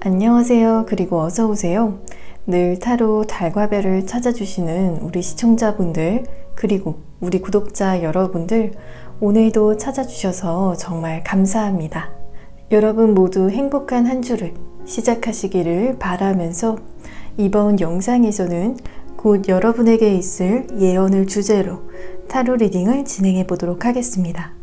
안녕하세요. 그리고 어서오세요. 늘 타로 달과 별을 찾아주시는 우리 시청자분들, 그리고 우리 구독자 여러분들, 오늘도 찾아주셔서 정말 감사합니다. 여러분 모두 행복한 한 주를 시작하시기를 바라면서 이번 영상에서는 곧 여러분에게 있을 예언을 주제로 타로 리딩을 진행해 보도록 하겠습니다.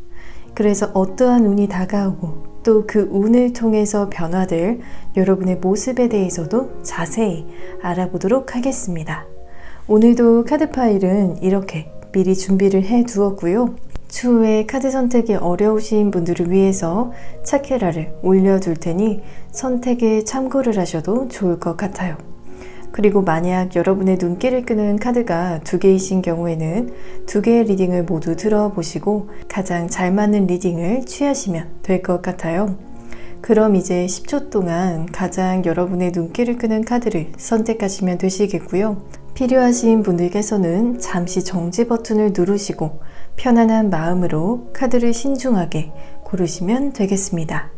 그래서 어떠한 운이 다가오고 또 그 운을 통해서 변화될 여러분의 모습에 대해서도 자세히 알아보도록 하겠습니다. 오늘도 카드 파일은 이렇게 미리 준비를 해 두었고요. 추후에 카드 선택이 어려우신 분들을 위해서 차케라를 올려둘 테니 선택에 참고를 하셔도 좋을 것 같아요. 그리고 만약 여러분의 눈길을 끄는 카드가 2개이신 경우에는 2개의 리딩을 모두 들어보시고 가장 잘 맞는 리딩을 취하시면 될 것 같아요. 그럼 이제 10초 동안 가장 여러분의 눈길을 끄는 카드를 선택하시면 되시겠고요. 필요하신 분들께서는 잠시 정지 버튼을 누르시고 편안한 마음으로 카드를 신중하게 고르시면 되겠습니다.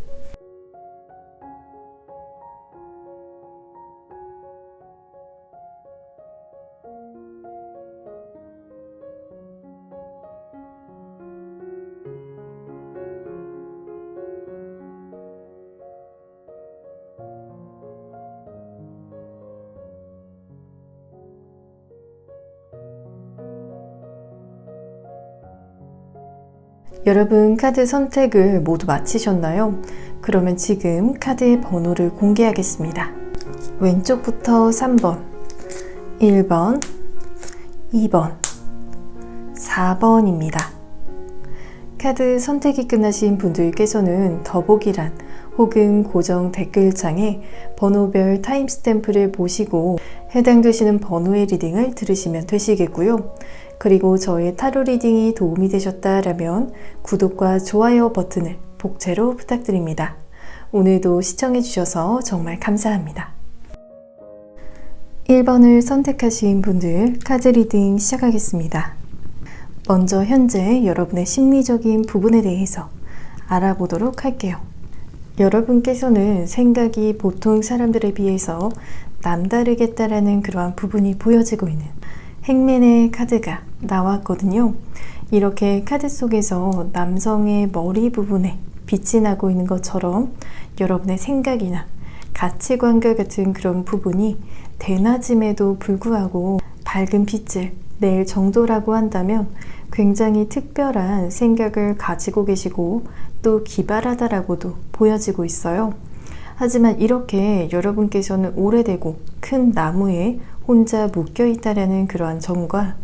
여러분 카드 선택을 모두 마치셨나요? 그러면 지금 카드의 번호를 공개하겠습니다. 왼쪽부터 3번, 1번, 2번, 4번입니다. 카드 선택이 끝나신 분들께서는 더보기란 혹은 고정 댓글창에 번호별 타임스탬프를 보시고 해당되시는 번호의 리딩을 들으시면 되시겠고요. 그리고 저의 타로 리딩이 도움이 되셨다라면 구독과 좋아요 버튼을 복채로 부탁드립니다. 오늘도 시청해주셔서 정말 감사합니다. 1번을 선택하신 분들 카드 리딩 시작하겠습니다. 먼저 현재 여러분의 심리적인 부분에 대해서 알아보도록 할게요. 여러분께서는 생각이 보통 사람들에 비해서 남다르겠다라는 그러한 부분이 보여지고 있는 행맨의 카드가 나왔거든요. 이렇게 카드 속에서 남성의 머리 부분에 빛이 나고 있는 것처럼 여러분의 생각이나 가치관과 같은 그런 부분이 대낮임에도 불구하고 밝은 빛을 낼 정도라고 한다면 굉장히 특별한 생각을 가지고 계시고 또 기발하다라고도 보여지고 있어요. 하지만 이렇게 여러분께서는 오래되고 큰 나무에 혼자 묶여 있다라는 그러한 점과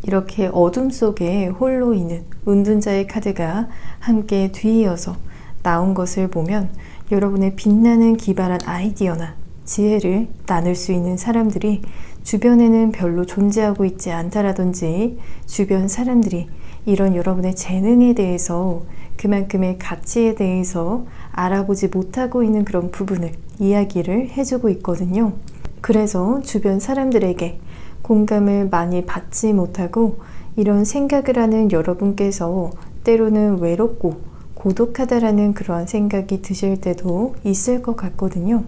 이렇게 어둠 속에 홀로 있는 운둔자의 카드가 함께 뒤이어서 나온 것을 보면 여러분의 빛나는 기발한 아이디어나 지혜를 나눌 수 있는 사람들이 주변에는 별로 존재하고 있지 않다라든지 주변 사람들이 이런 여러분의 재능에 대해서 그만큼의 가치에 대해서 알아보지 못하고 있는 그런 부분을 이야기를 해주고 있거든요. 그래서 주변 사람들에게 공감을 많이 받지 못하고 이런 생각을 하는 여러분께서 때로는 외롭고 고독하다라는 그러한 생각이 드실 때도 있을 것 같거든요.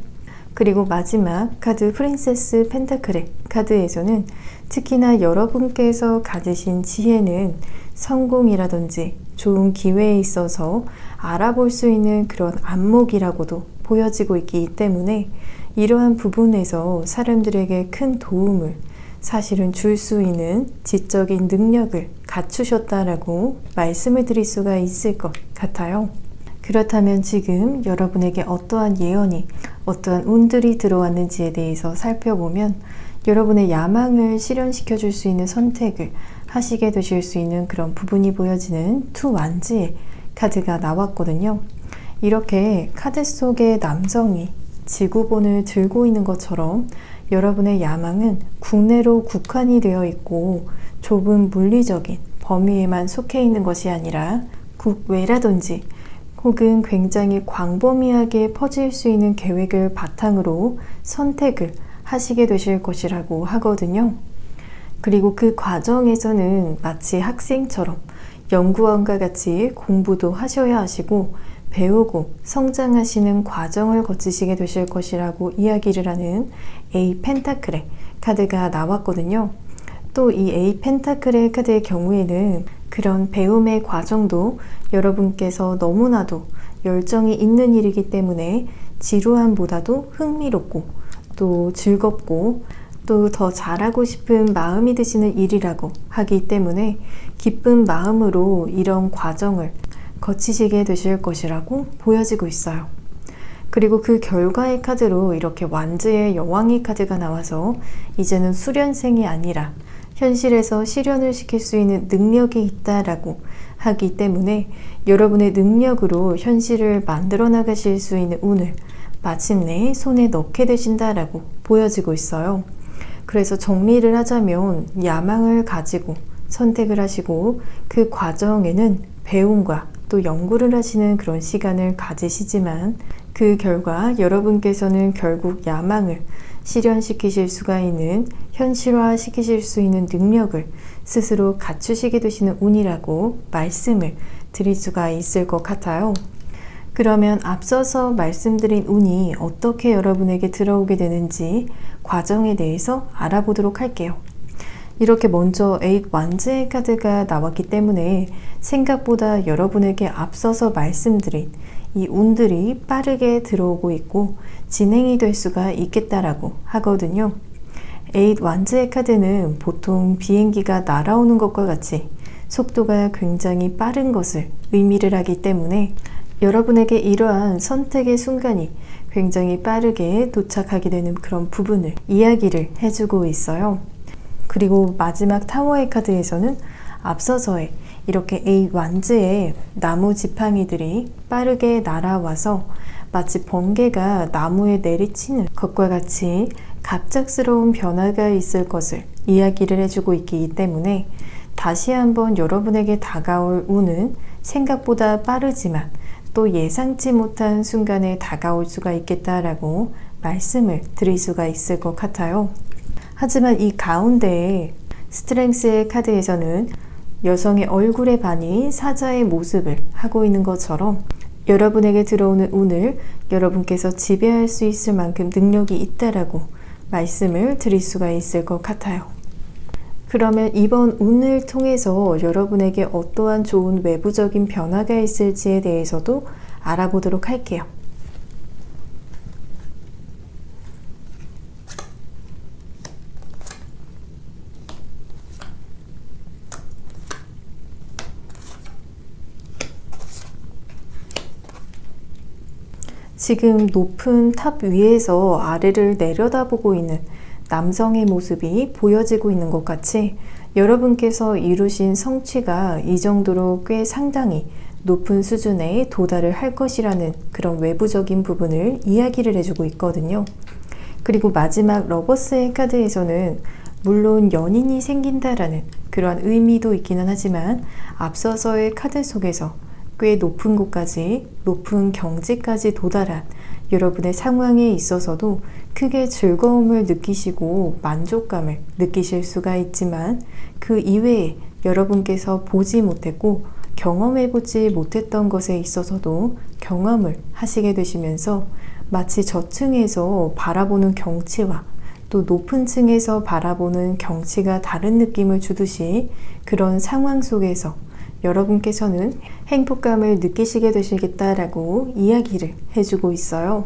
그리고 마지막 카드 프린세스 펜타클의 카드에서는 특히나 여러분께서 가지신 지혜는 성공이라든지 좋은 기회에 있어서 알아볼 수 있는 그런 안목이라고도 보여지고 있기 때문에 이러한 부분에서 사람들에게 큰 도움을 사실은 줄 수 있는 지적인 능력을 갖추셨다라고 말씀을 드릴 수가 있을 것 같아요. 그렇다면 지금 여러분에게 어떠한 예언이, 어떠한 운들이 들어왔는지에 대해서 살펴보면 여러분의 야망을 실현시켜 줄 수 있는 선택을 하시게 되실 수 있는 그런 부분이 보여지는 투 완지의 카드가 나왔거든요. 이렇게 카드 속의 남성이 지구본을 들고 있는 것처럼 여러분의 야망은 국내로 국한이 되어 있고 좁은 물리적인 범위에만 속해 있는 것이 아니라 국외라든지 혹은 굉장히 광범위하게 퍼질 수 있는 계획을 바탕으로 선택을 하시게 되실 것이라고 하거든요. 그리고 그 과정에서는 마치 학생처럼 연구원과 같이 공부도 하셔야 하시고 배우고 성장하시는 과정을 거치시게 되실 것이라고 이야기를 하는 에이 펜타클의 카드가 나왔거든요. 또 이 에이 펜타클의 카드의 경우에는 그런 배움의 과정도 여러분께서 너무나도 열정이 있는 일이기 때문에 지루함보다도 흥미롭고 또 즐겁고 또 더 잘하고 싶은 마음이 드시는 일이라고 하기 때문에 기쁜 마음으로 이런 과정을 거치시게 되실 것이라고 보여지고 있어요. 그리고 그 결과의 카드로 이렇게 완즈의 여왕의 카드가 나와서 이제는 수련생이 아니라 현실에서 실현을 시킬 수 있는 능력이 있다라고 하기 때문에 여러분의 능력으로 현실을 만들어 나가실 수 있는 운을 마침내 손에 넣게 되신다라고 보여지고 있어요. 그래서 정리를 하자면 야망을 가지고 선택을 하시고 그 과정에는 배움과 또 연구를 하시는 그런 시간을 가지시지만 그 결과 여러분께서는 결국 야망을 실현시키실 수가 있는 현실화 시키실 수 있는 능력을 스스로 갖추시게 되시는 운이라고 말씀을 드릴 수가 있을 것 같아요. 그러면 앞서서 말씀드린 운이 어떻게 여러분에게 들어오게 되는지 과정에 대해서 알아보도록 할게요. 이렇게 먼저 8 완즈의 카드가 나왔기 때문에 생각보다 여러분에게 앞서서 말씀드린 이 운들이 빠르게 들어오고 있고 진행이 될 수가 있겠다라고 하거든요. 8 완즈의 카드는 보통 비행기가 날아오는 것과 같이 속도가 굉장히 빠른 것을 의미를 하기 때문에 여러분에게 이러한 선택의 순간이 굉장히 빠르게 도착하게 되는 그런 부분을 이야기를 해주고 있어요. 그리고 마지막 타워의 카드에서는 앞서서의 이렇게 8 완즈의 나무 지팡이들이 빠르게 날아와서 마치 번개가 나무에 내리치는 것과 같이 갑작스러운 변화가 있을 것을 이야기를 해주고 있기 때문에 다시 한번 여러분에게 다가올 운은 생각보다 빠르지만 또 예상치 못한 순간에 다가올 수가 있겠다라고 말씀을 드릴 수가 있을 것 같아요. 하지만 이 가운데에 스트렝스의 카드에서는 여성의 얼굴의 반이 사자의 모습을 하고 있는 것처럼 여러분에게 들어오는 운을 여러분께서 지배할 수 있을 만큼 능력이 있다라고 말씀을 드릴 수가 있을 것 같아요. 그러면 이번 운을 통해서 여러분에게 어떠한 좋은 외부적인 변화가 있을지에 대해서도 알아보도록 할게요. 지금 높은 탑 위에서 아래를 내려다보고 있는 남성의 모습이 보여지고 있는 것 같이 여러분께서 이루신 성취가 이 정도로 꽤 상당히 높은 수준에 도달을 할 것이라는 그런 외부적인 부분을 이야기를 해주고 있거든요. 그리고 마지막 러버스의 카드에서는 물론 연인이 생긴다라는 그런 의미도 있기는 하지만 앞서서의 카드 속에서 꽤 높은 곳까지, 높은 경지까지 도달한 여러분의 상황에 있어서도 크게 즐거움을 느끼시고 만족감을 느끼실 수가 있지만 그 이외에 여러분께서 보지 못했고 경험해보지 못했던 것에 있어서도 경험을 하시게 되시면서 마치 저층에서 바라보는 경치와 또 높은 층에서 바라보는 경치가 다른 느낌을 주듯이 그런 상황 속에서 여러분께서는 행복감을 느끼시게 되시겠다라고 이야기를 해주고 있어요.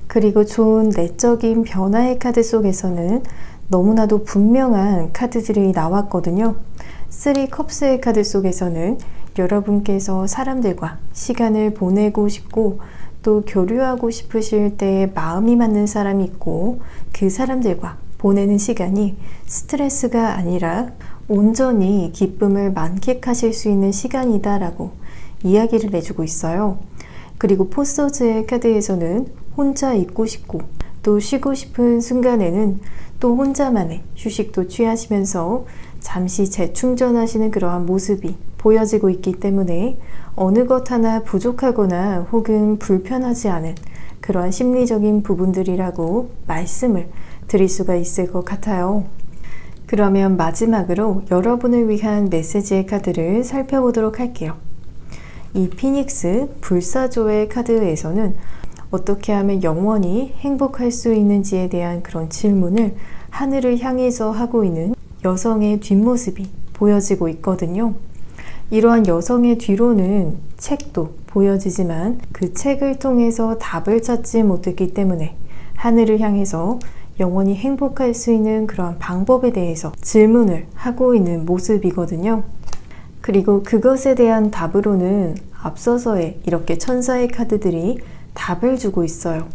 그리고 좋은 내적인 변화의 카드 속에서는 너무나도 분명한 카드들이 나왔거든요. 3 컵스의 카드 속에서는 여러분께서 사람들과 시간을 보내고 싶고 또 교류하고 싶으실 때 마음이 맞는 사람이 있고 그 사람들과 보내는 시간이 스트레스가 아니라 온전히 기쁨을 만끽하실 수 있는 시간이다 라고 이야기를 해주고 있어요. 그리고 포서즈의 카드에서는 혼자 있고 싶고 또 쉬고 싶은 순간에는 또 혼자만의 휴식도 취하시면서 잠시 재충전하시는 그러한 모습이 보여지고 있기 때문에 어느 것 하나 부족하거나 혹은 불편하지 않은 그러한 심리적인 부분들이라고 말씀을 드릴 수가 있을 것 같아요. 그러면 마지막으로 여러분을 위한 메시지의 카드를 살펴보도록 할게요. 이 피닉스 불사조의 카드에서는 어떻게 하면 영원히 행복할 수 있는지에 대한 그런 질문을 하늘을 향해서 하고 있는 여성의 뒷모습이 보여지고 있거든요. 이러한 여성의 뒤로는 책도 보여지지만 그 책을 통해서 답을 찾지 못했기 때문에 하늘을 향해서 영원히 행복할 수 있는 그런 방법에 대해서 질문을 하고 있는 모습이거든요. 그리고 그것에 대한 답으로는 앞서서의 이렇게 천사의 카드들이 답을 주고 있어요.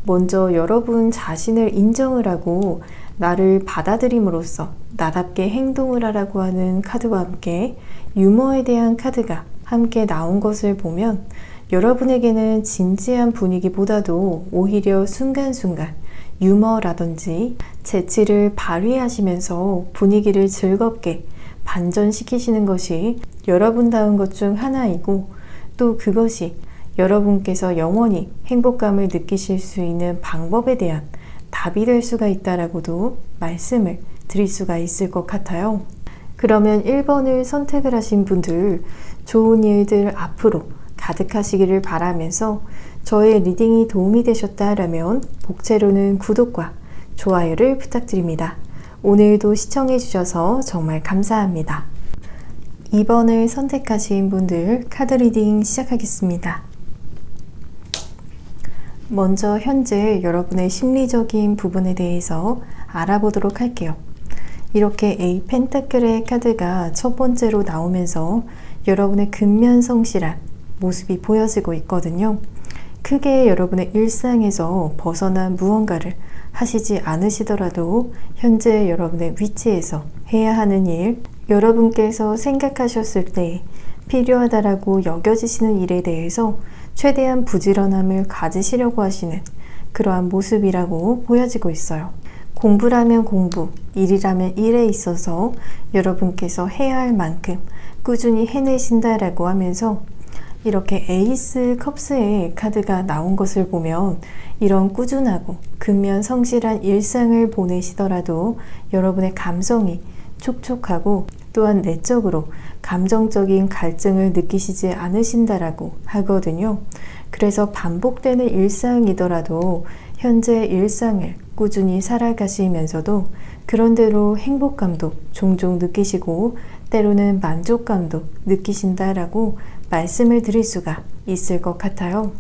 먼저 여러분 자신을 인정을 하고 나를 받아들임으로써 나답게 행동을 하라고 하는 카드와 함께 유머에 대한 카드가 함께 나온 것을 보면 여러분에게는 진지한 분위기보다도 오히려 순간순간 유머라든지 재치를 발휘하시면서 분위기를 즐겁게 반전시키시는 것이 여러분다운 것 중 하나이고, 또 그것이 여러분께서 영원히 행복감을 느끼실 수 있는 방법에 대한 답이 될 수가 있다라고도 말씀을 드릴 수가 있을 것 같아요. 그러면 1번을 선택을 하신 분들, 좋은 일들 앞으로 가득하시기를 바라면서 저의 리딩이 도움이 되셨다라면 복채로는 구독과 좋아요를 부탁드립니다. 오늘도 시청해 주셔서 정말 감사합니다. 2번을 선택하신 분들 카드 리딩 시작하겠습니다. 먼저 현재 여러분의 심리적인 부분에 대해서 알아보도록 할게요. 이렇게 에이 펜타클의 카드가 첫 번째로 나오면서 여러분의 근면성실한 모습이 보여지고 있거든요. 크게 여러분의 일상에서 벗어난 무언가를 하시지 않으시더라도 현재 여러분의 위치에서 해야 하는 일, 여러분께서 생각하셨을 때 필요하다라고 여겨지시는 일에 대해서 최대한 부지런함을 가지시려고 하시는 그러한 모습이라고 보여지고 있어요. 공부라면 공부, 일이라면 일에 있어서 여러분께서 해야 할 만큼 꾸준히 해내신다라고 하면서 이렇게 에이스 컵스의 카드가 나온 것을 보면 이런 꾸준하고 근면 성실한 일상을 보내시더라도 여러분의 감성이 촉촉하고 또한 내적으로 감정적인 갈증을 느끼시지 않으신다라고 하거든요. 그래서 반복되는 일상이더라도 현재 일상을 꾸준히 살아가시면서도 그런대로 행복감도 종종 느끼시고 때로는 만족감도 느끼신다라고 말씀을 드릴 수가 있을 것 같아요.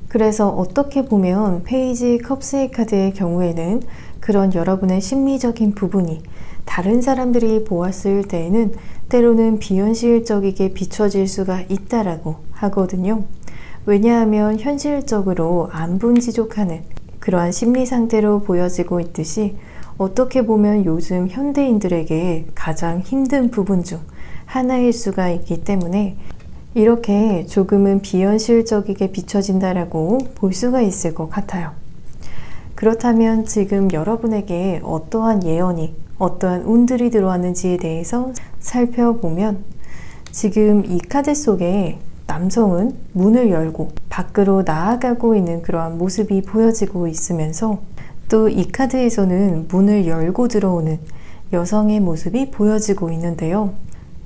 그래서 어떻게 보면 페이지 컵스의 카드의 경우에는 그런 여러분의 심리적인 부분이 다른 사람들이 보았을 때에는 때로는 비현실적이게 비춰질 수가 있다라고 하거든요. 왜냐하면 현실적으로 안분지족하는 그러한 심리 상태로 보여지고 있듯이 어떻게 보면 요즘 현대인들에게 가장 힘든 부분 중 하나일 수가 있기 때문에 이렇게 조금은 비현실적이게 비춰진다라고 볼 수가 있을 것 같아요. 그렇다면 지금 여러분에게 어떠한 예언이, 어떠한 운들이 들어왔는지에 대해서 살펴보면 지금 이 카드 속에 남성은 문을 열고 밖으로 나아가고 있는 그러한 모습이 보여지고 있으면서 또 이 카드에서는 문을 열고 들어오는 여성의 모습이 보여지고 있는데요.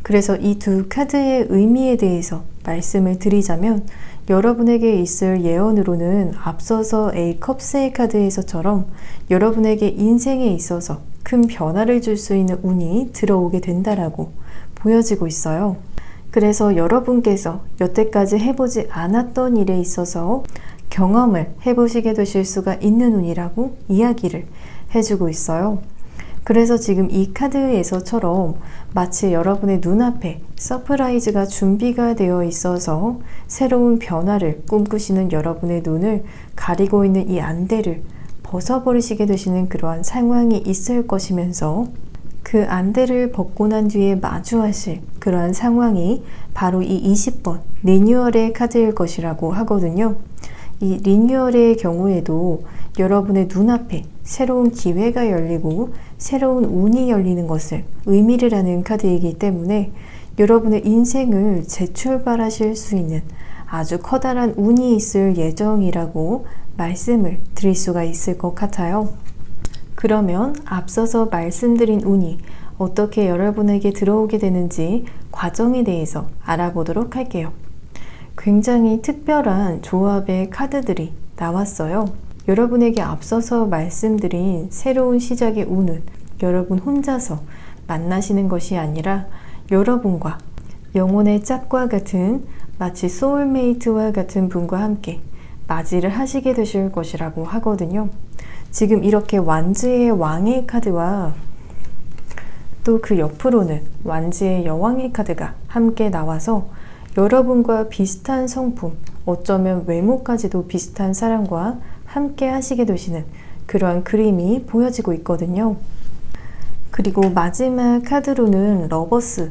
그래서 이 두 카드의 의미에 대해서 말씀을 드리자면 여러분에게 있을 예언으로는 앞서서 에이 컵스의 카드에서처럼 여러분에게 인생에 있어서 큰 변화를 줄 수 있는 운이 들어오게 된다라고 보여지고 있어요. 그래서 여러분께서 여태까지 해보지 않았던 일에 있어서 경험을 해보시게 되실 수가 있는 운이라고 이야기를 해주고 있어요. 그래서 지금 이 카드에서처럼 마치 여러분의 눈앞에 서프라이즈가 준비가 되어 있어서 새로운 변화를 꿈꾸시는 여러분의 눈을 가리고 있는 이 안대를 벗어버리시게 되시는 그러한 상황이 있을 것이면서 그 안대를 벗고 난 뒤에 마주하실 그러한 상황이 바로 이 20번 리뉴얼의 카드일 것이라고 하거든요. 이 리뉴얼의 경우에도 여러분의 눈앞에 새로운 기회가 열리고 새로운 운이 열리는 것을 의미를 하는 카드이기 때문에 여러분의 인생을 재출발하실 수 있는 아주 커다란 운이 있을 예정이라고 말씀을 드릴 수가 있을 것 같아요. 그러면 앞서서 말씀드린 운이 어떻게 여러분에게 들어오게 되는지 과정에 대해서 알아보도록 할게요. 굉장히 특별한 조합의 카드들이 나왔어요. 여러분에게 앞서서 말씀드린 새로운 시작의 운은 여러분 혼자서 만나시는 것이 아니라 여러분과 영혼의 짝과 같은 마치 소울메이트와 같은 분과 함께 맞이를 하시게 되실 것이라고 하거든요. 지금 이렇게 완지의 왕의 카드와 또 그 옆으로는 완지의 여왕의 카드가 함께 나와서 여러분과 비슷한 성품, 어쩌면 외모까지도 비슷한 사람과 함께 하시게 되시는 그러한 그림이 보여지고 있거든요. 그리고 마지막 카드로는 러버스,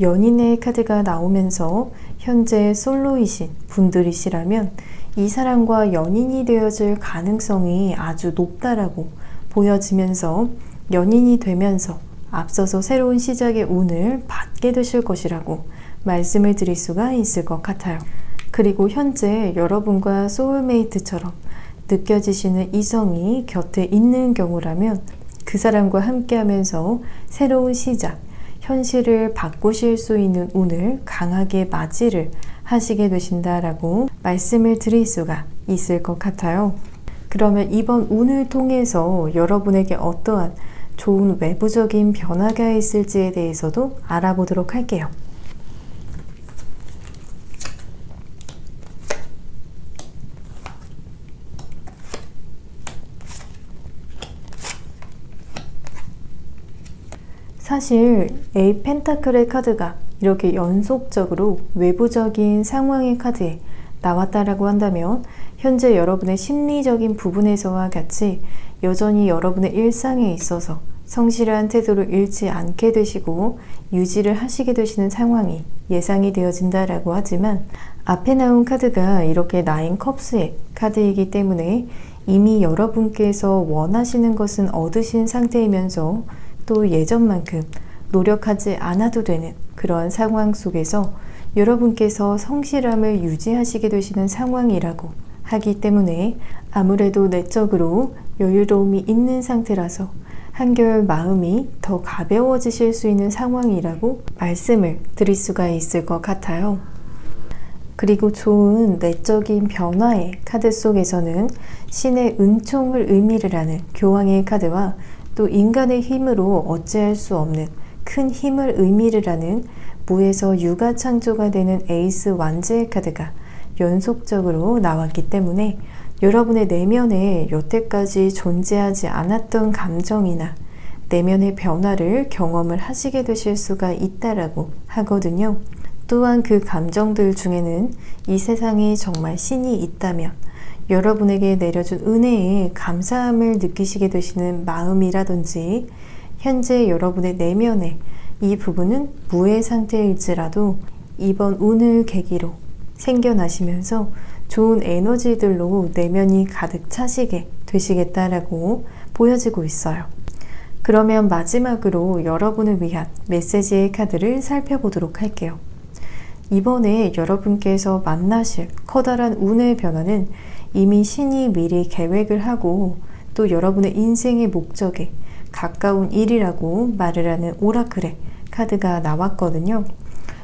연인의 카드가 나오면서 현재 솔로이신 분들이시라면 이 사람과 연인이 되어질 가능성이 아주 높다라고 보여지면서 연인이 되면서 앞서서 새로운 시작의 운을 받게 되실 것이라고 말씀을 드릴 수가 있을 것 같아요. 그리고 현재 여러분과 소울메이트처럼 느껴지시는 이성이 곁에 있는 경우라면 그 사람과 함께 하면서 새로운 시작, 현실을 바꾸실 수 있는 운을 강하게 맞이를 하시게 되신다라고 말씀을 드릴 수가 있을 것 같아요. 그러면 이번 운을 통해서 여러분에게 어떠한 좋은 외부적인 변화가 있을지에 대해서도 알아보도록 할게요. 사실 에이 펜타클의 카드가 이렇게 연속적으로 외부적인 상황의 카드에 나왔다라고 한다면 현재 여러분의 심리적인 부분에서와 같이 여전히 여러분의 일상에 있어서 성실한 태도를 잃지 않게 되시고 유지를 하시게 되시는 상황이 예상이 되어진다라고 하지만 앞에 나온 카드가 이렇게 나인 컵스의 카드이기 때문에 이미 여러분께서 원하시는 것은 얻으신 상태이면서 또 예전만큼 노력하지 않아도 되는 그러한 상황 속에서 여러분께서 성실함을 유지하시게 되시는 상황이라고 하기 때문에 아무래도 내적으로 여유로움이 있는 상태라서 한결 마음이 더 가벼워지실 수 있는 상황이라고 말씀을 드릴 수가 있을 것 같아요. 그리고 좋은 내적인 변화의 카드 속에서는 신의 은총을 의미를 하는 교황의 카드와 또 인간의 힘으로 어찌할 수 없는 큰 힘을 의미를 하는 무에서 유가 창조가 되는 에이스 완지의 카드가 연속적으로 나왔기 때문에 여러분의 내면에 여태까지 존재하지 않았던 감정이나 내면의 변화를 경험을 하시게 되실 수가 있다라고 하거든요. 또한 그 감정들 중에는 이 세상에 정말 신이 있다면 여러분에게 내려준 은혜에 감사함을 느끼시게 되시는 마음이라든지 현재 여러분의 내면에 이 부분은 무의 상태일지라도 이번 운을 계기로 생겨나시면서 좋은 에너지들로 내면이 가득 차시게 되시겠다라고 보여지고 있어요. 그러면 마지막으로 여러분을 위한 메시지의 카드를 살펴보도록 할게요. 이번에 여러분께서 만나실 커다란 운의 변화는 이미 신이 미리 계획을 하고 또 여러분의 인생의 목적에 가까운 일이라고 말을 하는 오라클의 카드가 나왔거든요.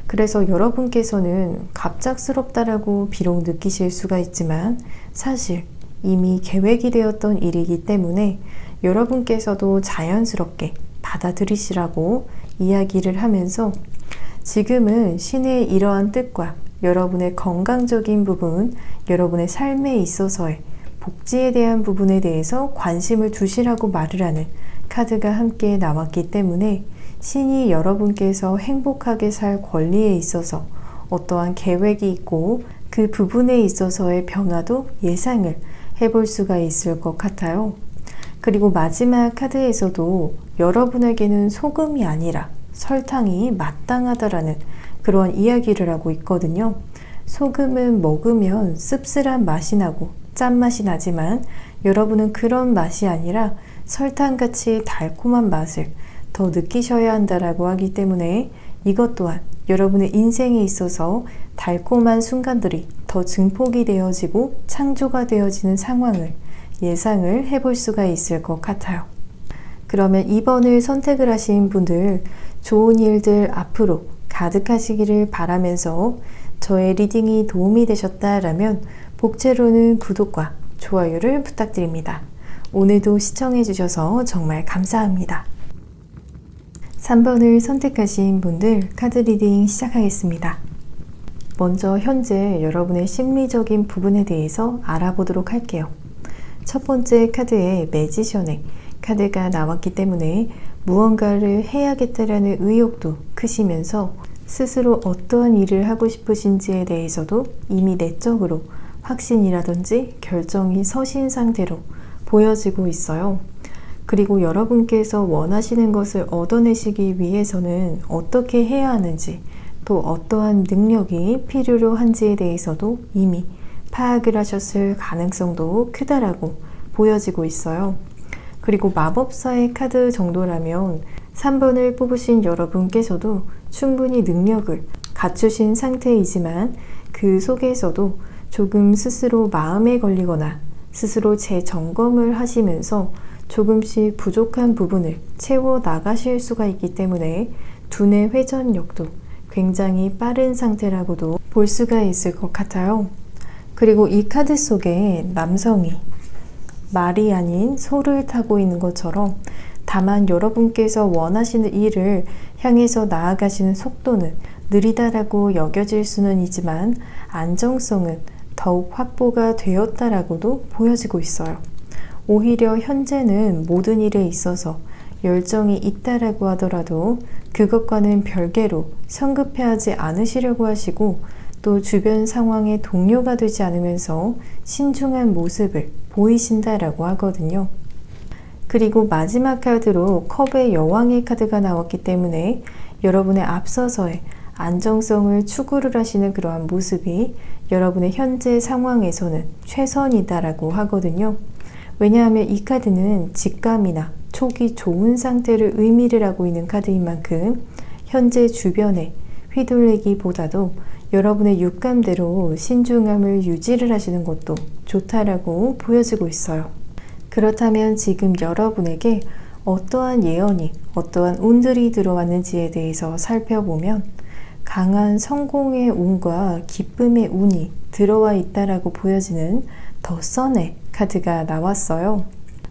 그래서 여러분께서는 갑작스럽다라고 비록 느끼실 수가 있지만 사실 이미 계획이 되었던 일이기 때문에 여러분께서도 자연스럽게 받아들이시라고 이야기를 하면서 지금은 신의 이러한 뜻과 여러분의 건강적인 부분, 여러분의 삶에 있어서의 복지에 대한 부분에 대해서 관심을 두시라고 말을 하는 카드가 함께 나왔기 때문에 신이 여러분께서 행복하게 살 권리에 있어서 어떠한 계획이 있고 그 부분에 있어서의 변화도 예상을 해볼 수가 있을 것 같아요. 그리고 마지막 카드에서도 여러분에게는 소금이 아니라 설탕이 마땅하다라는 그런 이야기를 하고 있거든요. 소금은 먹으면 씁쓸한 맛이 나고 짠맛이 나지만 여러분은 그런 맛이 아니라 설탕같이 달콤한 맛을 더 느끼셔야 한다라고 하기 때문에 이것 또한 여러분의 인생에 있어서 달콤한 순간들이 더 증폭이 되어지고 창조가 되어지는 상황을 예상을 해볼 수가 있을 것 같아요. 그러면 2번을 선택을 하신 분들 좋은 일들 앞으로 가득하시기를 바라면서 저의 리딩이 도움이 되셨다라면 복채로는 구독과 좋아요를 부탁드립니다. 오늘도 시청해주셔서 정말 감사합니다. 3번을 선택하신 분들 카드 리딩 시작하겠습니다. 먼저 현재 여러분의 심리적인 부분에 대해서 알아보도록 할게요. 첫 번째 카드에 매지션의 카드가 나왔기 때문에 무언가를 해야겠다라는 의욕도 크시면서 스스로 어떠한 일을 하고 싶으신지에 대해서도 이미 내적으로 확신이라든지 결정이 서신 상태로 보여지고 있어요. 그리고 여러분께서 원하시는 것을 얻어내시기 위해서는 어떻게 해야 하는지 또 어떠한 능력이 필요로 한지에 대해서도 이미 파악을 하셨을 가능성도 크다라고 보여지고 있어요. 그리고 마법사의 카드 정도라면 3번을 뽑으신 여러분께서도 충분히 능력을 갖추신 상태이지만 그 속에서도 조금 스스로 마음에 걸리거나 스스로 재점검을 하시면서 조금씩 부족한 부분을 채워 나가실 수가 있기 때문에 두뇌 회전력도 굉장히 빠른 상태라고도 볼 수가 있을 것 같아요. 그리고 이 카드 속에 남성이 말이 아닌 소를 타고 있는 것처럼 다만 여러분께서 원하시는 일을 향해서 나아가시는 속도는 느리다라고 여겨질 수는 있지만 안정성은 더욱 확보가 되었다라고도 보여지고 있어요. 오히려 현재는 모든 일에 있어서 열정이 있다라고 하더라도 그것과는 별개로 성급해하지 않으시려고 하시고 또 주변 상황에 동요가 되지 않으면서 신중한 모습을 보이신다라고 하거든요. 그리고 마지막 카드로 컵의 여왕의 카드가 나왔기 때문에 여러분의 앞서서의 안정성을 추구를 하시는 그러한 모습이 여러분의 현재 상황에서는 최선이다라고 하거든요. 왜냐하면 이 카드는 직감이나 촉이 좋은 상태를 의미를 하고 있는 카드인 만큼 현재 주변에 휘둘리기보다도 여러분의 육감대로 신중함을 유지를 하시는 것도 좋다라고 보여지고 있어요. 그렇다면 지금 여러분에게 어떠한 예언이, 어떠한 운들이 들어왔는지에 대해서 살펴보면 강한 성공의 운과 기쁨의 운이 들어와 있다라고 보여지는 더 선의 카드가 나왔어요.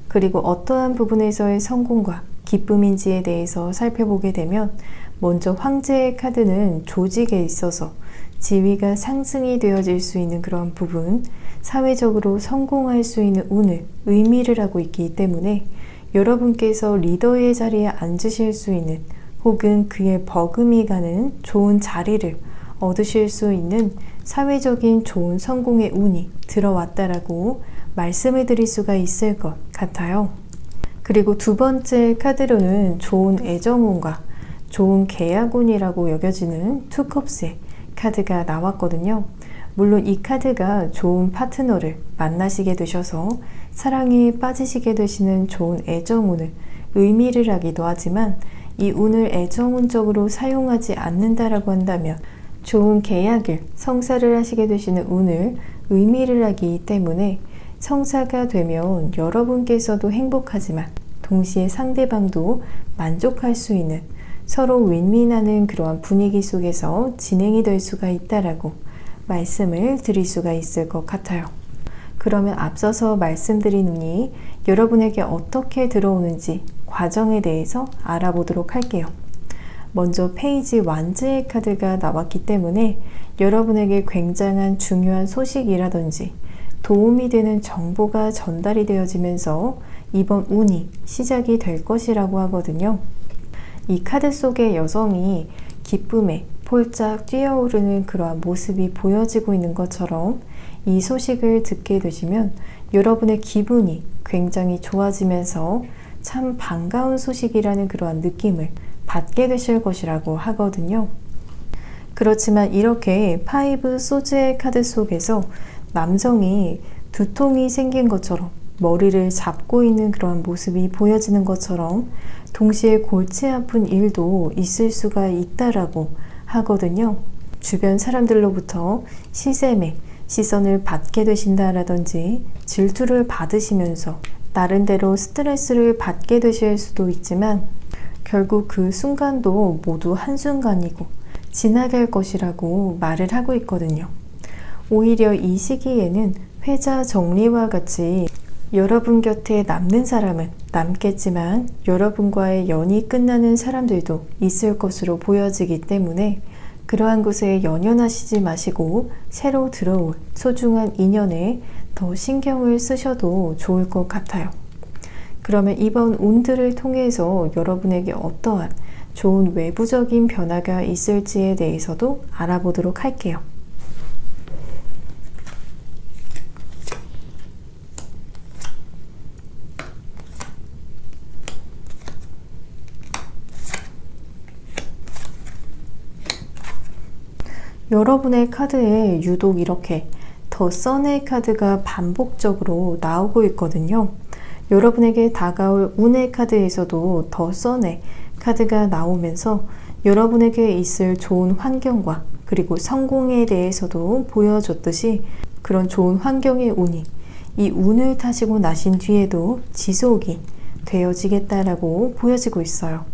그리고 어떠한 부분에서의 성공과 기쁨인지에 대해서 살펴보게 되면 먼저 황제의 카드는 조직에 있어서 지위가 상승이 되어질 수 있는 그런 부분, 사회적으로 성공할 수 있는 운을 의미를 하고 있기 때문에 여러분께서 리더의 자리에 앉으실 수 있는 혹은 그의 버금이 가는 좋은 자리를 얻으실 수 있는 사회적인 좋은 성공의 운이 들어왔다라고 말씀을 드릴 수가 있을 것 같아요. 그리고 두 번째 카드로는 좋은 애정운과 좋은 계약운이라고 여겨지는 투컵스의 카드가 나왔거든요. 물론 이 카드가 좋은 파트너를 만나시게 되셔서 사랑에 빠지시게 되시는 좋은 애정운을 의미를 하기도 하지만 이 운을 애정운적으로 사용하지 않는다라고 한다면 좋은 계약을 성사를 하시게 되시는 운을 의미를 하기 때문에 성사가 되면 여러분께서도 행복하지만 동시에 상대방도 만족할 수 있는 서로 윈윈하는 그러한 분위기 속에서 진행이 될 수가 있다라고 말씀을 드릴 수가 있을 것 같아요. 그러면 앞서서 말씀드린 운이 여러분에게 어떻게 들어오는지 과정에 대해서 알아보도록 할게요. 먼저 페이지 완즈의 카드가 나왔기 때문에 여러분에게 굉장한 중요한 소식이라든지 도움이 되는 정보가 전달이 되어지면서 이번 운이 시작이 될 것이라고 하거든요. 이 카드 속의 여성이 기쁨에 폴짝 뛰어오르는 그러한 모습이 보여지고 있는 것처럼 이 소식을 듣게 되시면 여러분의 기분이 굉장히 좋아지면서 참 반가운 소식이라는 그러한 느낌을 받게 되실 것이라고 하거든요. 그렇지만 이렇게 파이브 소즈의 카드 속에서 남성이 두통이 생긴 것처럼 머리를 잡고 있는 그런 모습이 보여지는 것처럼 동시에 골치 아픈 일도 있을 수가 있다라고 하거든요. 주변 사람들로부터 시샘의 시선을 받게 되신다라든지 질투를 받으시면서 나름대로 스트레스를 받게 되실 수도 있지만 결국 그 순간도 모두 한순간이고 지나갈 것이라고 말을 하고 있거든요. 오히려 이 시기에는 회자 정리와 같이 여러분 곁에 남는 사람은 남겠지만 여러분과의 연이 끝나는 사람들도 있을 것으로 보여지기 때문에 그러한 곳에 연연하시지 마시고 새로 들어올 소중한 인연에 더 신경을 쓰셔도 좋을 것 같아요. 그러면 이번 운들을 통해서 여러분에게 어떠한 좋은 외부적인 변화가 있을지에 대해서도 알아보도록 할게요. 여러분의 카드에 유독 이렇게 더 선의 카드가 반복적으로 나오고 있거든요. 여러분에게 다가올 운의 카드에서도 더 선의 카드가 나오면서 여러분에게 있을 좋은 환경과 그리고 성공에 대해서도 보여줬듯이 그런 좋은 환경의 운이 이 운을 타시고 나신 뒤에도 지속이 되어지겠다라고 보여지고 있어요.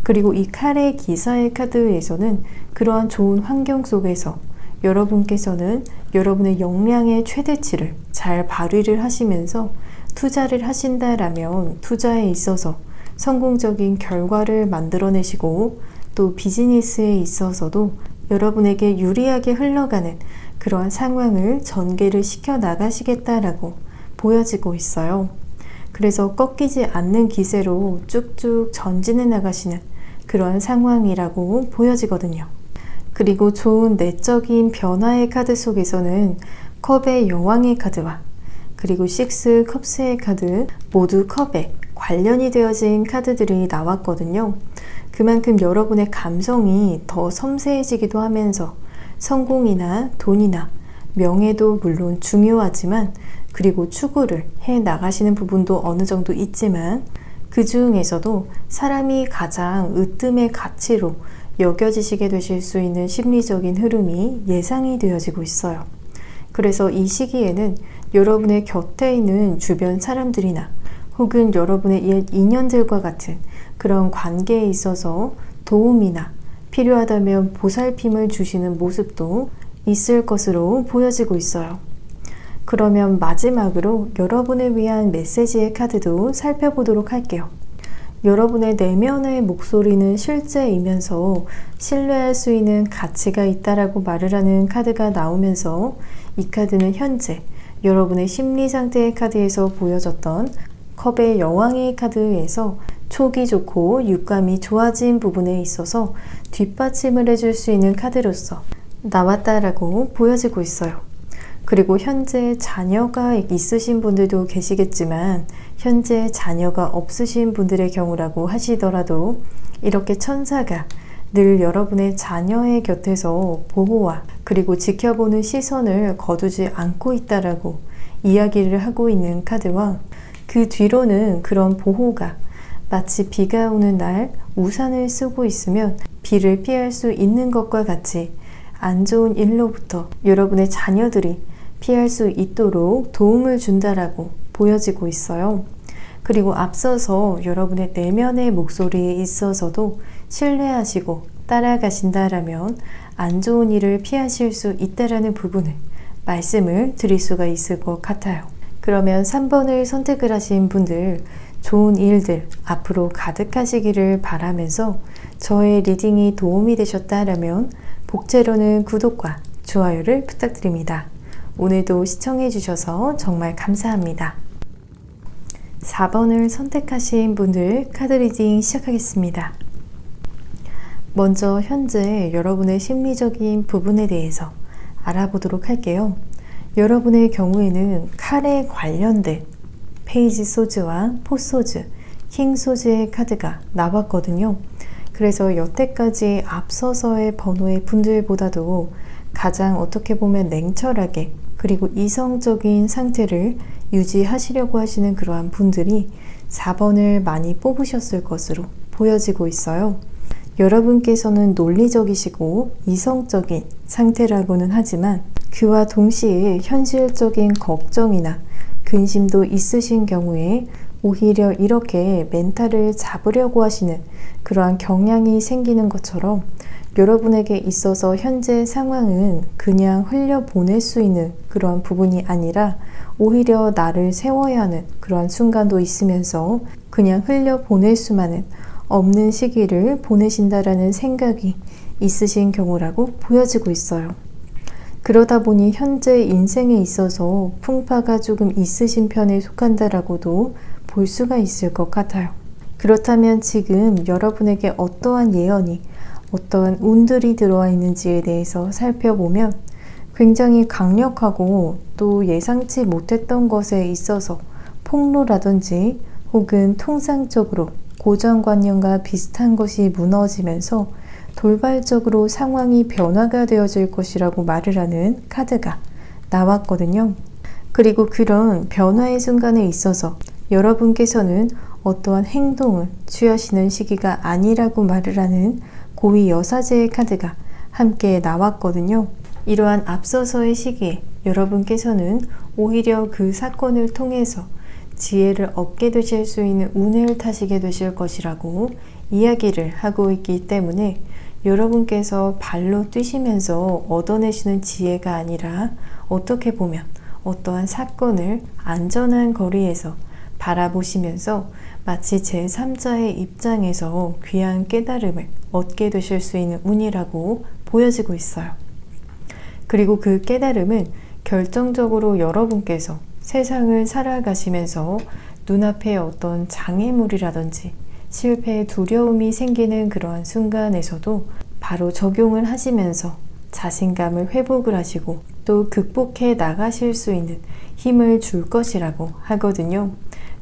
그리고 이 칼의 기사의 카드에서는 그러한 좋은 환경 속에서 여러분께서는 여러분의 역량의 최대치를 잘 발휘를 하시면서 투자를 하신다라면 투자에 있어서 성공적인 결과를 만들어내시고 또 비즈니스에 있어서도 여러분에게 유리하게 흘러가는 그러한 상황을 전개를 시켜 나가시겠다라고 보여지고 있어요. 그래서 꺾이지 않는 기세로 쭉쭉 전진해 나가시는 그러한 상황이라고 보여지거든요. 그리고 좋은 내적인 변화의 카드 속에서는 컵의 여왕의 카드와 그리고 식스 컵스의 카드 모두 컵에 관련이 되어진 카드들이 나왔거든요. 그만큼 여러분의 감성이 더 섬세해지기도 하면서 성공이나 돈이나 명예도 물론 중요하지만 그리고 추구를 해 나가시는 부분도 어느 정도 있지만 그 중에서도 사람이 가장 으뜸의 가치로 여겨지시게 되실 수 있는 심리적인 흐름이 예상이 되어지고 있어요. 그래서 이 시기에는 여러분의 곁에 있는 주변 사람들이나 혹은 여러분의 옛 인연들과 같은 그런 관계에 있어서 도움이나 필요하다면 보살핌을 주시는 모습도 있을 것으로 보여지고 있어요. 그러면 마지막으로 여러분을 위한 메시지의 카드도 살펴보도록 할게요. 여러분의 내면의 목소리는 실제이면서 신뢰할 수 있는 가치가 있다라고 말을 하는 카드가 나오면서 이 카드는 현재 여러분의 심리 상태의 카드에서 보여졌던 컵의 여왕의 카드에서 촉이 좋고 육감이 좋아진 부분에 있어서 뒷받침을 해줄 수 있는 카드로서 나왔다라고 보여지고 있어요. 그리고 현재 자녀가 있으신 분들도 계시겠지만 현재 자녀가 없으신 분들의 경우라고 하시더라도 이렇게 천사가 늘 여러분의 자녀의 곁에서 보호와 그리고 지켜보는 시선을 거두지 않고 있다라고 이야기를 하고 있는 카드와 그 뒤로는 그런 보호가 마치 비가 오는 날 우산을 쓰고 있으면 비를 피할 수 있는 것과 같이 안 좋은 일로부터 여러분의 자녀들이 피할 수 있도록 도움을 준다라고 보여지고 있어요. 그리고 앞서서 여러분의 내면의 목소리에 있어서도 신뢰하시고 따라가신다라면 안 좋은 일을 피하실 수 있다라는 부분을 말씀을 드릴 수가 있을 것 같아요. 그러면 3번을 선택을 하신 분들 좋은 일들 앞으로 가득하시기를 바라면서 저의 리딩이 도움이 되셨다라면 복제로는 구독과 좋아요를 부탁드립니다. 오늘도 시청해 주셔서 정말 감사합니다. 4번을 선택하신 분들 카드 리딩 시작하겠습니다. 먼저 현재 여러분의 심리적인 부분에 대해서 알아보도록 할게요. 여러분의 경우에는 칼에 관련된 페이지 소즈와 포소즈, 킹 소즈의 카드가 나왔거든요. 그래서 여태까지 앞서서의 번호의 분들보다도 가장 어떻게 보면 냉철하게 그리고 이성적인 상태를 유지하시려고 하시는 그러한 분들이 4번을 많이 뽑으셨을 것으로 보여지고 있어요. 여러분께서는 논리적이시고 이성적인 상태라고는 하지만 그와 동시에 현실적인 걱정이나 근심도 있으신 경우에 오히려 이렇게 멘탈을 잡으려고 하시는 그러한 경향이 생기는 것처럼 여러분에게 있어서 현재 상황은 그냥 흘려보낼 수 있는 그러한 부분이 아니라 오히려 나를 세워야 하는 그러한 순간도 있으면서 그냥 흘려보낼 수만은 없는 시기를 보내신다라는 생각이 있으신 경우라고 보여지고 있어요. 그러다 보니 현재 인생에 있어서 풍파가 조금 있으신 편에 속한다라고도 볼 수가 있을 것 같아요. 그렇다면 지금 여러분에게 어떠한 예언이, 어떠한 운들이 들어와 있는지에 대해서 살펴보면 굉장히 강력하고 또 예상치 못했던 것에 있어서 폭로라든지 혹은 통상적으로 고정관념과 비슷한 것이 무너지면서 돌발적으로 상황이 변화가 되어질 것이라고 말을 하는 카드가 나왔거든요. 그리고 그런 변화의 순간에 있어서 여러분께서는 어떠한 행동을 취하시는 시기가 아니라고 말을 하는 고위 여사제의 카드가 함께 나왔거든요. 이러한 앞서서의 시기에 여러분께서는 오히려 그 사건을 통해서 지혜를 얻게 되실 수 있는 운을 타시게 되실 것이라고 이야기를 하고 있기 때문에 여러분께서 발로 뛰시면서 얻어내시는 지혜가 아니라 어떻게 보면 어떠한 사건을 안전한 거리에서 바라보시면서 마치 제3자의 입장에서 귀한 깨달음을 얻게 되실 수 있는 운이라고 보여지고 있어요. 그리고 그 깨달음은 결정적으로 여러분께서 세상을 살아가시면서 눈앞에 어떤 장애물이라든지 실패의 두려움이 생기는 그러한 순간에서도 바로 적용을 하시면서 자신감을 회복을 하시고 또 극복해 나가실 수 있는 힘을 줄 것이라고 하거든요.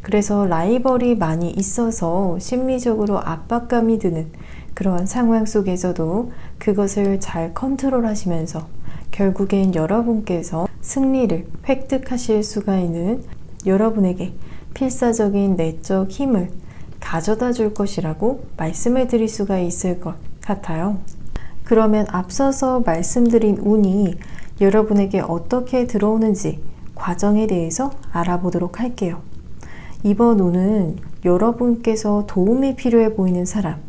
그래서 라이벌이 많이 있어서 심리적으로 압박감이 드는 그러한 상황 속에서도 그것을 잘 컨트롤하시면서 결국엔 여러분께서 승리를 획득하실 수가 있는 여러분에게 필사적인 내적 힘을 가져다 줄 것이라고 말씀을 드릴 수가 있을 것 같아요. 그러면 앞서서 말씀드린 운이 여러분에게 어떻게 들어오는지 과정에 대해서 알아보도록 할게요. 이번 운은 여러분께서 도움이 필요해 보이는 사람,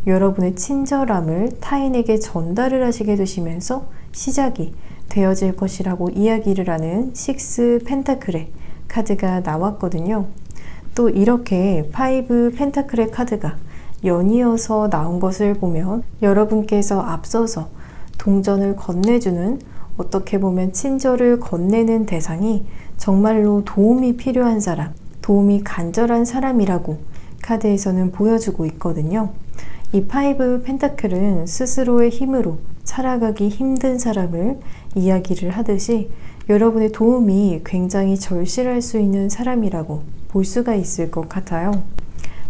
여러분의 친절함을 타인에게 전달을 하시게 되시면서 시작이 되어질 것이라고 이야기를 하는 식스 펜타클의 카드가 나왔거든요. 또 이렇게 파이브 펜타클의 카드가 연이어서 나온 것을 보면 여러분께서 앞서서 동전을 건네주는, 어떻게 보면 친절을 건네는 대상이 정말로 도움이 필요한 사람, 도움이 간절한 사람이라고 카드에서는 보여주고 있거든요. 이 파이브 펜타클은 스스로의 힘으로 살아가기 힘든 사람을 이야기를 하듯이 여러분의 도움이 굉장히 절실할 수 있는 사람이라고 볼 수가 있을 것 같아요.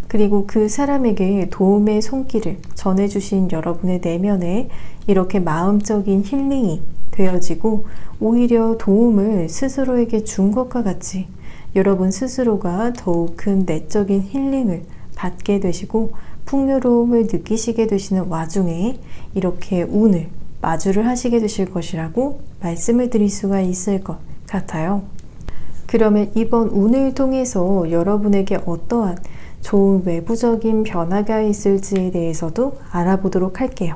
그리고 그 사람에게 도움의 손길을 전해주신 여러분의 내면에 이렇게 마음적인 힐링이 되어지고 오히려 도움을 스스로에게 준 것과 같이 여러분 스스로가 더욱 큰 내적인 힐링을 받게 되시고 풍요로움을 느끼시게 되시는 와중에 이렇게 운을 마주를 하시게 되실 것이라고 말씀을 드릴 수가 있을 것 같아요. 그러면 이번 운을 통해서 여러분에게 어떠한 좋은 외부적인 변화가 있을지에 대해서도 알아보도록 할게요.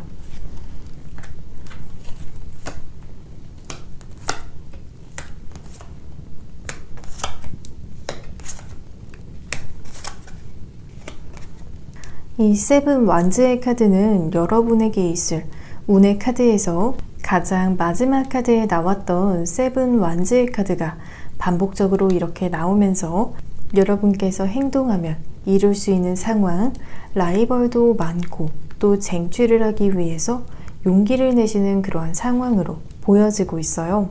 이 세븐 완즈의 카드는 여러분에게 있을 운의 카드에서 가장 마지막 카드에 나왔던 세븐 완즈의 카드가 반복적으로 이렇게 나오면서 여러분께서 행동하면 이룰 수 있는 상황, 라이벌도 많고 또 쟁취를 하기 위해서 용기를 내시는 그러한 상황으로 보여지고 있어요.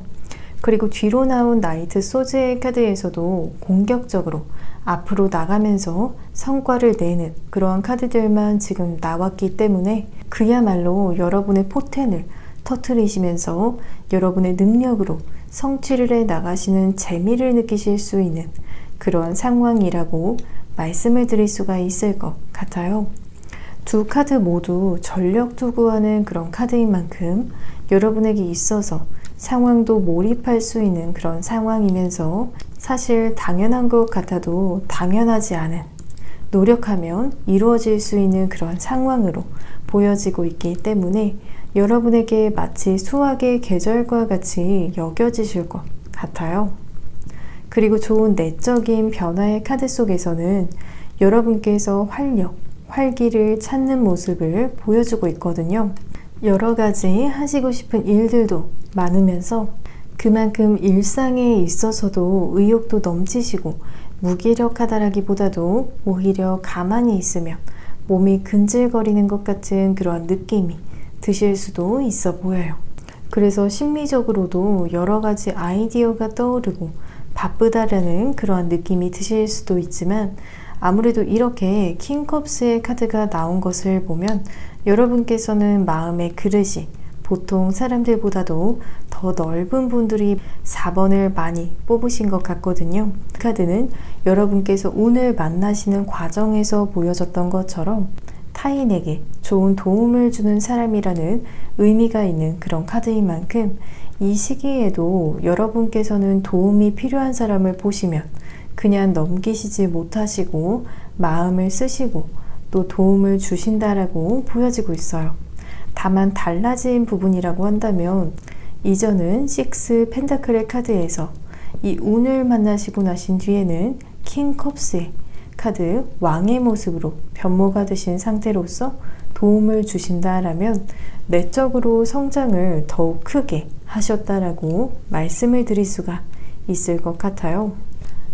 그리고 뒤로 나온 나이트 소즈의 카드에서도 공격적으로 앞으로 나가면서 성과를 내는 그러한 카드들만 지금 나왔기 때문에 그야말로 여러분의 포텐을 터뜨리시면서 여러분의 능력으로 성취를 해 나가시는 재미를 느끼실 수 있는 그러한 상황이라고 말씀을 드릴 수가 있을 것 같아요. 두 카드 모두 전력 투구하는 그런 카드인 만큼 여러분에게 있어서 상황도 몰입할 수 있는 그런 상황이면서 사실 당연한 것 같아도 당연하지 않은, 노력하면 이루어질 수 있는 그런 상황으로 보여지고 있기 때문에 여러분에게 마치 수학의 계절과 같이 여겨지실 것 같아요. 그리고 좋은 내적인 변화의 카드 속에서는 여러분께서 활력, 활기를 찾는 모습을 보여주고 있거든요. 여러 가지 하시고 싶은 일들도 많으면서 그만큼 일상에 있어서도 의욕도 넘치시고 무기력하다라기보다도 오히려 가만히 있으면 몸이 근질거리는 것 같은 그런 느낌이 드실 수도 있어 보여요. 그래서 심리적으로도 여러 가지 아이디어가 떠오르고 바쁘다라는 그러한 느낌이 드실 수도 있지만, 아무래도 이렇게 킹컵스의 카드가 나온 것을 보면 여러분께서는 마음의 그릇이 보통 사람들보다도 더 넓은 분들이 4번을 많이 뽑으신 것 같거든요. 이 카드는 여러분께서 오늘 만나시는 과정에서 보여졌던 것처럼 타인에게 좋은 도움을 주는 사람이라는 의미가 있는 그런 카드인 만큼, 이 시기에도 여러분께서는 도움이 필요한 사람을 보시면 그냥 넘기시지 못하시고 마음을 쓰시고 또 도움을 주신다라고 보여지고 있어요. 다만 달라진 부분이라고 한다면, 이전은 6 펜타클의 카드에서 이 운을 만나시고 나신 뒤에는 킹컵스의 카드 왕의 모습으로 변모가 되신 상태로서 도움을 주신다라면 내적으로 성장을 더욱 크게 하셨다라고 말씀을 드릴 수가 있을 것 같아요.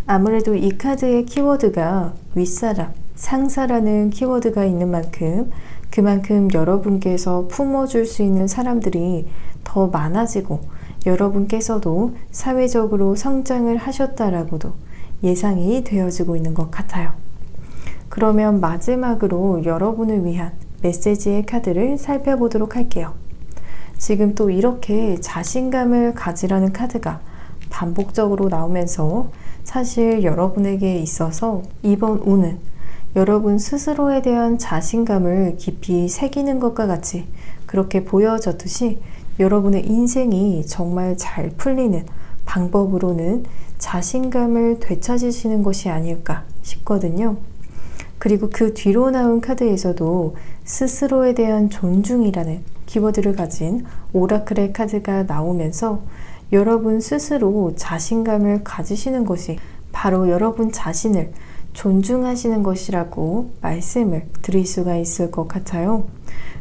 아무래도 이 카드의 키워드가 윗사람, 상사라는 키워드가 있는 만큼 그만큼 여러분께서 품어줄 수 있는 사람들이 더 많아지고 여러분께서도 사회적으로 성장을 하셨다라고도 예상이 되어지고 있는 것 같아요. 그러면 마지막으로 여러분을 위한 메시지의 카드를 살펴보도록 할게요. 지금 또 이렇게 자신감을 가지라는 카드가 반복적으로 나오면서 사실 여러분에게 있어서 이번 운은 여러분 스스로에 대한 자신감을 깊이 새기는 것과 같이 그렇게 보여졌듯이 여러분의 인생이 정말 잘 풀리는 방법으로는 자신감을 되찾으시는 것이 아닐까 싶거든요. 그리고 그 뒤로 나온 카드에서도 스스로에 대한 존중이라는 키워드를 가진 오라클의 카드가 나오면서 여러분 스스로 자신감을 가지시는 것이 바로 여러분 자신을 존중하시는 것이라고 말씀을 드릴 수가 있을 것 같아요.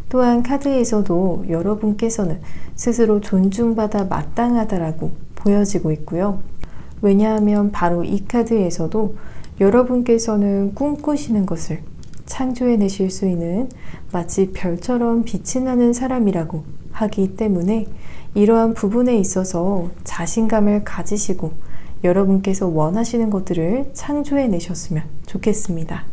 또한 카드에서도 여러분께서는 스스로 존중받아 마땅하다라고 보여지고 있고요. 왜냐하면 바로 이 카드에서도 여러분께서는 꿈꾸시는 것을 창조해내실 수 있는 마치 별처럼 빛이 나는 사람이라고 하기 때문에 이러한 부분에 있어서 자신감을 가지시고 여러분께서 원하시는 것들을 창조해내셨으면 좋겠습니다.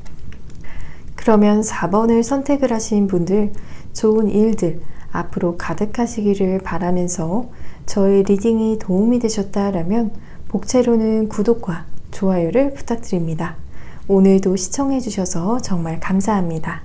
그러면 4번을 선택을 하신 분들, 좋은 일들 앞으로 가득하시기를 바라면서 저의 리딩이 도움이 되셨다라면 복채로는 구독과 좋아요를 부탁드립니다. 오늘도 시청해주셔서 정말 감사합니다.